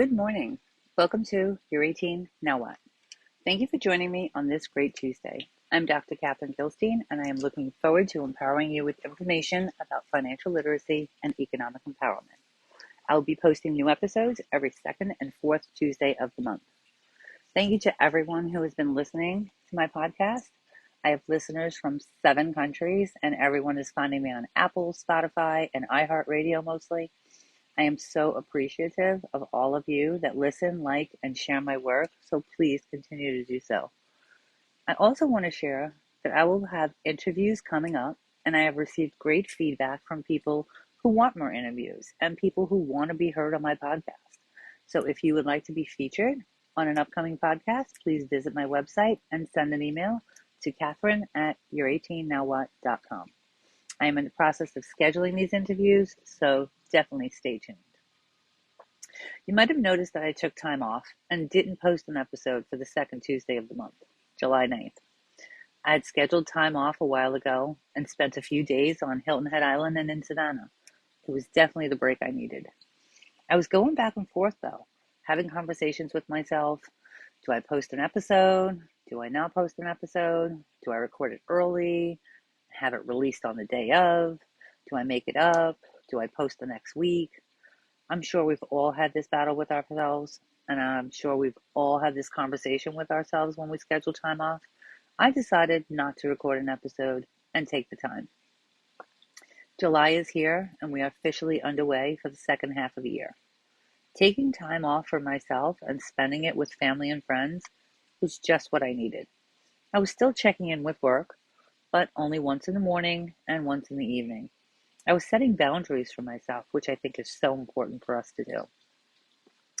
Good morning. Welcome to You're 18, Now What? Thank you for joining me on this great Tuesday. I'm Dr. Catherine Gilstein, and I am looking forward to empowering you with information about financial literacy and economic empowerment. I will be posting new episodes every second and fourth Tuesday of the month. Thank you to everyone who has been listening to my podcast. I have listeners from 7 countries, and everyone is finding me on Apple, Spotify, and iHeartRadio mostly. I am so appreciative of all of you that listen, like, and share my work, so please continue to do so. I also want to share that I will have interviews coming up, and I have received great feedback from people who want more interviews and people who want to be heard on my podcast. So if you would like to be featured on an upcoming podcast, please visit my website and send an email to Catherine@your18nowwhat.com. I am in the process of scheduling these interviews, so definitely stay tuned. You might have noticed that I took time off and didn't post an episode for the second Tuesday of the month, July 9th. I had scheduled time off a while ago and spent a few days on Hilton Head Island and in Savannah. It was definitely the break I needed. I was going back and forth though, having conversations with myself. Do I post an episode? Do I not post an episode? Do I record it early? Have it released on the day of? Do I make it up? Do I post the next week? I'm sure we've all had this battle with ourselves, and I'm sure we've all had this conversation with ourselves when we schedule time off. I decided not to record an episode and take the time. July is here, and we are officially underway for the second half of the year. Taking time off for myself and spending it with family and friends was just what I needed. I was still checking in with work, but only once in the morning and once in the evening. I was setting boundaries for myself, which I think is so important for us to do.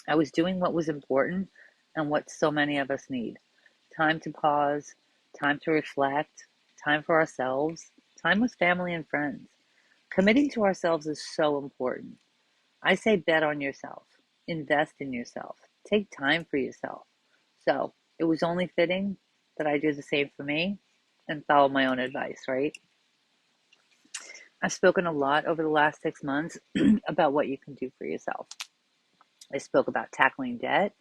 I was doing what was important and what so many of us need. Time to pause, time to reflect, time for ourselves, time with family and friends. Committing to ourselves is so important. I say bet on yourself, invest in yourself, take time for yourself. So it was only fitting that I do the same for me and follow my own advice, right? I've spoken a lot over the last 6 months about what you can do for yourself. I spoke about tackling debt,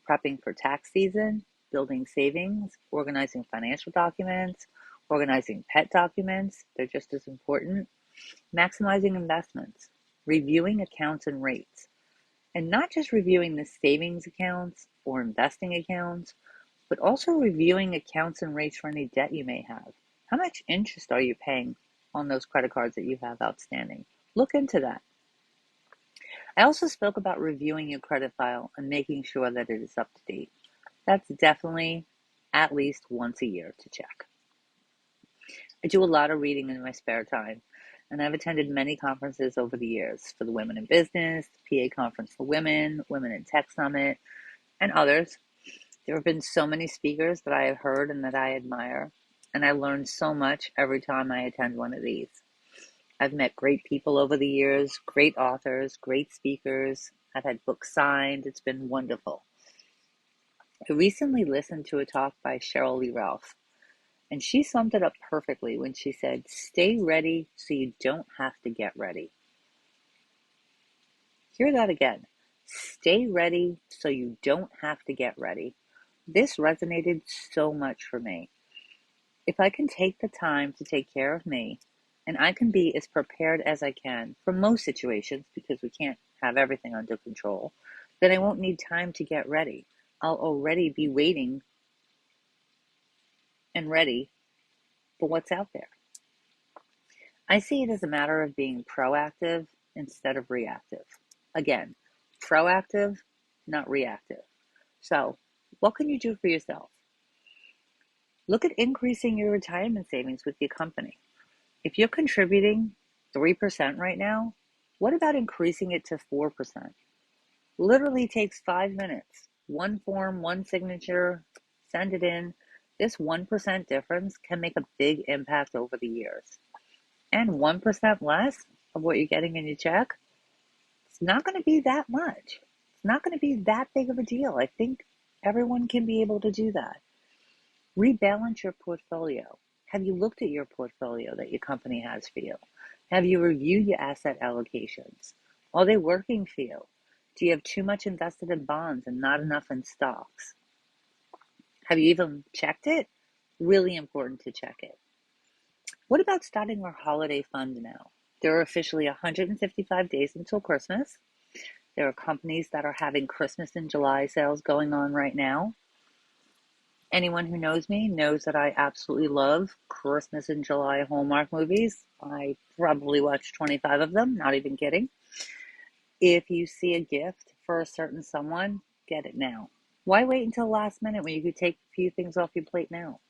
prepping for tax season, building savings, organizing financial documents, organizing pet documents, they're just as important, maximizing investments, reviewing accounts and rates, and not just reviewing the savings accounts or investing accounts, but also reviewing accounts and rates for any debt you may have. How much interest are you paying on those credit cards that you have outstanding? Look into that. I also spoke about reviewing your credit file and making sure that it is up to date. That's definitely at least once a year to check. I do a lot of reading in my spare time, and I've attended many conferences over the years for the Women in Business, the PA Conference for Women, Women in Tech Summit, and others. There have been so many speakers that I have heard and that I admire, and I learn so much every time I attend one of these. I've met great people over the years, great authors, great speakers. I've had books signed. It's been wonderful. I recently listened to a talk by Cheryl Lee Ralph, and she summed it up perfectly when she said, "Stay ready so you don't have to get ready." Hear that again. Stay ready so you don't have to get ready. This resonated so much for me. If I can take the time to take care of me, and I can be as prepared as I can for most situations, because we can't have everything under control, then I won't need time to get ready. I'll already be waiting and ready for what's out there. I see it as a matter of being proactive instead of reactive. Again, proactive, not reactive. So, what can you do for yourself? Look at increasing your retirement savings with your company. If you're contributing 3% right now, what about increasing it to 4%? Literally takes 5 minutes. One form, one signature, send it in. This 1% difference can make a big impact over the years. And 1% less of what you're getting in your check, it's not going to be that much. It's not going to be that big of a deal. I think everyone can be able to do that. Rebalance your portfolio. Have you looked at your portfolio that your company has for you? Have you reviewed your asset allocations? Are they working for you? Do you have too much invested in bonds and not enough in stocks? Have you even checked it? Really important to check it. What about starting our holiday fund now? There are officially 155 days until Christmas. There are companies that are having Christmas in July sales going on right now. Anyone who knows me knows that I absolutely love Christmas in July Hallmark movies. I probably watch 25 of them, not even kidding. If you see a gift for a certain someone, get it now. Why wait until the last minute when you could take a few things off your plate now?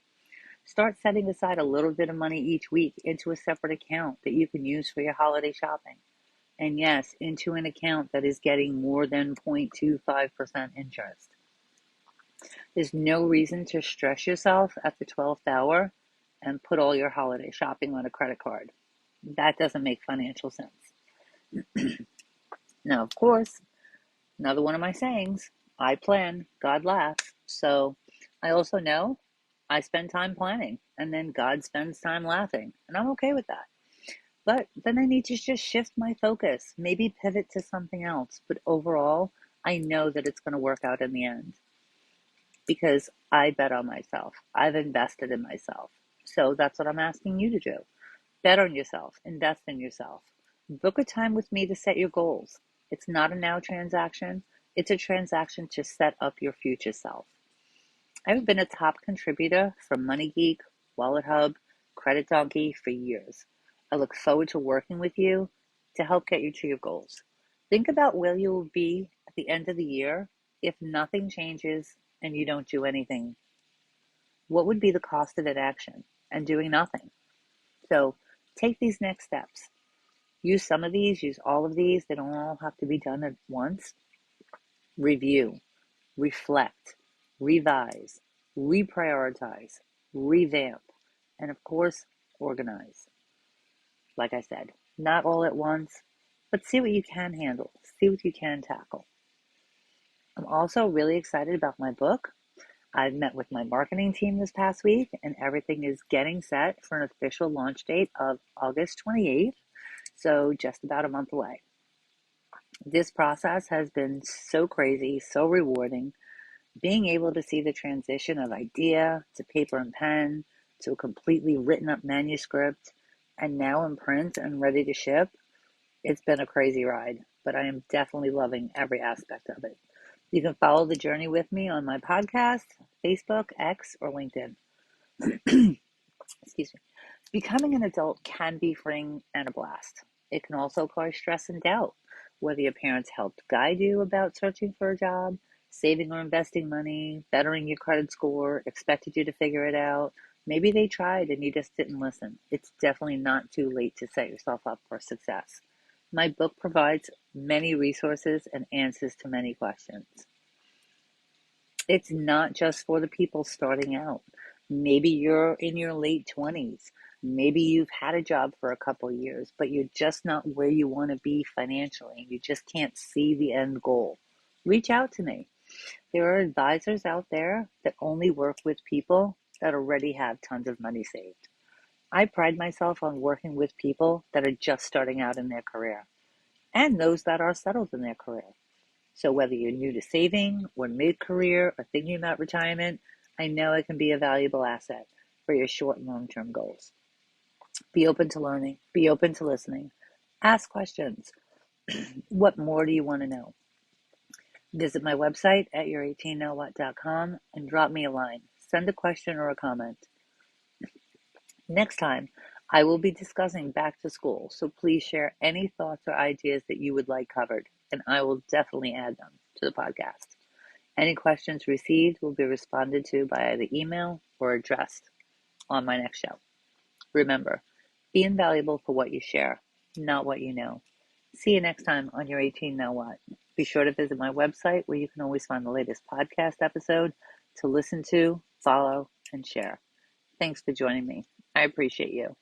Start setting aside a little bit of money each week into a separate account that you can use for your holiday shopping. And yes, into an account that is getting more than 0.25% interest. There's no reason to stress yourself at the 12th hour and put all your holiday shopping on a credit card. That doesn't make financial sense. Now, of course, another one of my sayings, I plan, God laughs. So I also know I spend time planning and then God spends time laughing. And I'm okay with that. But then I need to just shift my focus, maybe pivot to something else. But overall, I know that it's going to work out in the end because I bet on myself. I've invested in myself. So that's what I'm asking you to do. Bet on yourself, invest in yourself. Book a time with me to set your goals. It's not a now transaction, it's a transaction to set up your future self. I've been a top contributor for Money Geek, Wallet Hub, Credit Donkey for years. I look forward to working with you to help get you to your goals. Think about where you will be at the end of the year if nothing changes and you don't do anything. What would be the cost of inaction and doing nothing? So take these next steps. Use some of these, use all of these. They don't all have to be done at once. Review, reflect, revise, reprioritize, revamp, and of course, organize. Like I said, not all at once, but see what you can handle, see what you can tackle. I'm also really excited about my book. I've met with my marketing team this past week, and everything is getting set for an official launch date of August 28th, so just about a month away. This process has been so crazy, so rewarding. Being able to see the transition of idea to paper and pen to a completely written up manuscript and now in print and ready to ship, it's been a crazy ride, but I am definitely loving every aspect of it. You can follow the journey with me on my podcast, Facebook, X, or LinkedIn. Excuse me. Becoming an adult can be freeing and a blast. It can also cause stress and doubt, whether your parents helped guide you about searching for a job, saving or investing money, bettering your credit score, expected you to figure it out. Maybe they tried and you just didn't listen. It's definitely not too late to set yourself up for success. My book provides many resources and answers to many questions. It's not just for the people starting out. Maybe you're in your late 20s. Maybe you've had a job for a couple of years, but you're just not where you want to be financially. You just can't see the end goal. Reach out to me. There are advisors out there that only work with people that already have tons of money saved. I pride myself on working with people that are just starting out in their career and those that are settled in their career. So whether you're new to saving or mid-career or thinking about retirement, I know it can be a valuable asset for your short and long-term goals. Be open to learning. Be open to listening. Ask questions. What more do you want to know? Visit my website at your18nowwhat.com and drop me a line. Send a question or a comment. Next time, I will be discussing back to school, so please share any thoughts or ideas that you would like covered, and I will definitely add them to the podcast. Any questions received will be responded to by either email or addressed on my next show. Remember, be invaluable for what you share, not what you know. See you next time on Your 18 Now What. Be sure to visit my website where you can always find the latest podcast episode to listen to, follow, and share. Thanks for joining me. I appreciate you.